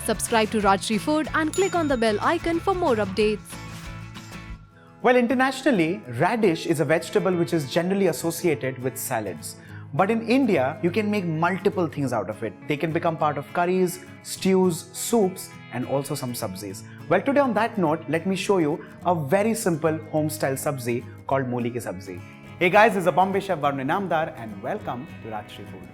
Subscribe to Rajshri Food and click on the bell icon for more updates. Well, internationally, radish is a vegetable which is generally associated with salads. But in India, you can make multiple things out of it. They can become part of curries, stews, soups, and also some sabzis. Well, today on that note, let me show you a very simple home-style sabzi called Mooli Ki Sabzi. Hey guys, this is Bombay Chef Varun Inamdar and welcome to Rajshri Food.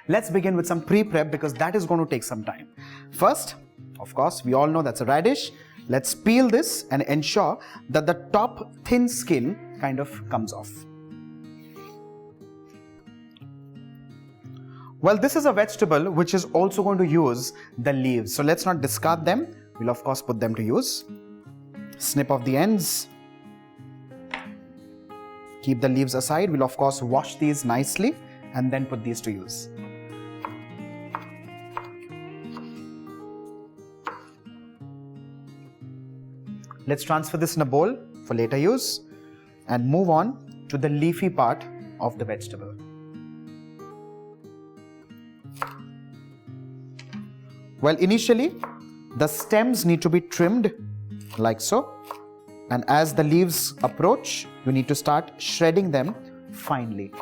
Let's begin with some pre-prep because that is going to take some time. First, of course, we all know that's a radish. Let's peel this and ensure that the top thin skin kind of comes off. Well, this is a vegetable which is also going to use the leaves. So let's not discard them. We'll of course put them to use. Snip off the ends. Keep the leaves aside. We'll of course wash these nicely and then put these to use. Let's transfer this in a bowl for later use and move on to the leafy part of the vegetable. Well, initially, the stems need to be trimmed like so. And as the leaves approach, you need to start shredding them finely.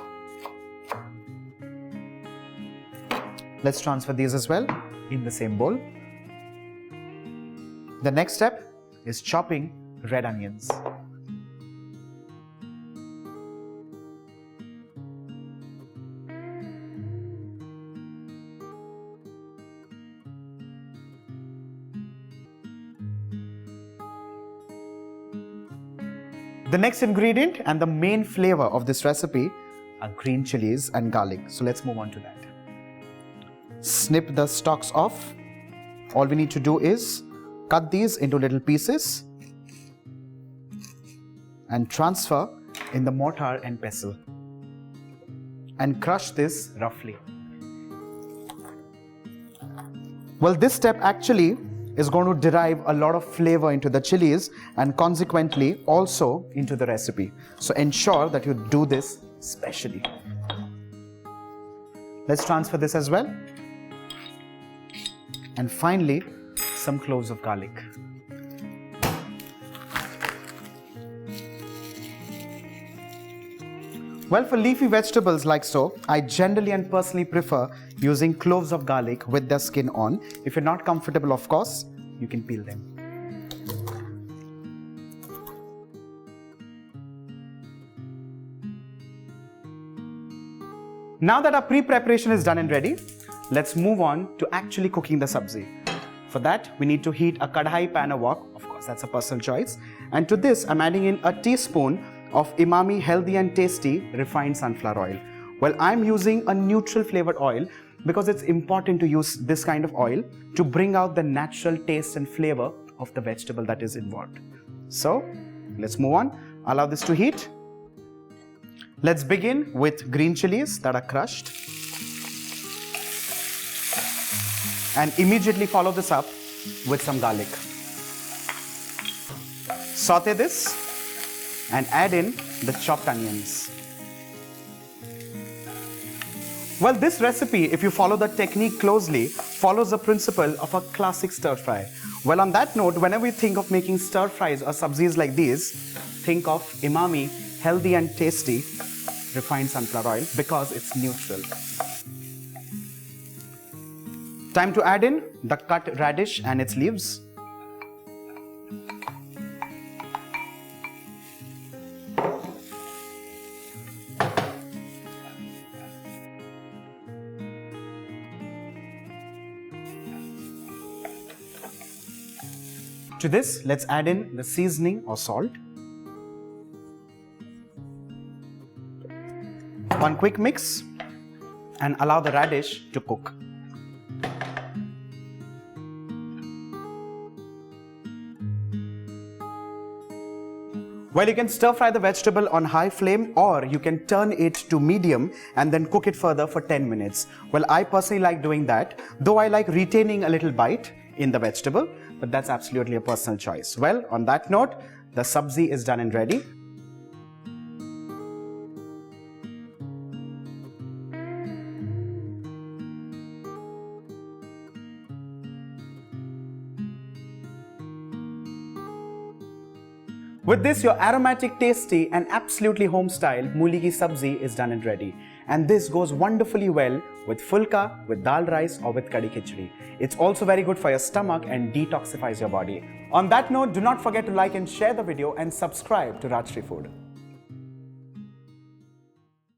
Let's transfer these as well in the same bowl. The next step is chopping red onions. The next ingredient and the main flavor of this recipe are green chilies and garlic. So let's move on to that. Snip the stalks off. All we need to do is cut these into little pieces and transfer in the mortar and pestle and crush this roughly. Well, this step actually is going to derive a lot of flavor into the chilies and consequently also into the recipe. So ensure that you do this specially. Let's transfer this as well. And finally, some cloves of garlic. Well, for leafy vegetables like so, I generally and personally prefer using cloves of garlic with the skin on. If you're not comfortable, of course, you can peel them. Now that our pre-preparation is done and ready, let's move on to actually cooking the sabzi. For that, we need to heat a kadhai pan or wok. Of course, that's a personal choice. And to this, I'm adding in a teaspoon of Emami healthy and tasty refined sunflower oil. Well, I'm using a neutral flavored oil because it's important to use this kind of oil to bring out the natural taste and flavor of the vegetable that is involved. So, let's move on. Allow this to heat. Let's begin with green chilies that are crushed. And immediately follow this up with some garlic. Saute this and add in the chopped onions. Well, this recipe, if you follow the technique closely, follows the principle of a classic stir fry. Well, on that note, whenever you think of making stir fries or sabzis like these, think of Emami healthy and tasty refined sunflower oil because it's neutral. Time to add in the cut radish and its leaves. To this, let's add in the seasoning or salt. One quick mix and allow the radish to cook. Well, you can stir fry the vegetable on high flame or you can turn it to medium and then cook it further for 10 minutes. Well, I personally like doing that, though I like retaining a little bite in the vegetable, but that's absolutely a personal choice. Well, on that note, the sabzi is done and ready. With this, your aromatic, tasty and absolutely home style Mooli Ki Sabzi is done and ready. And this goes wonderfully well with fulka, with dal rice or with kadi khichdi. It's also very good for your stomach and detoxifies your body. On that note, do not forget to like and share the video and subscribe to Rajshri Food.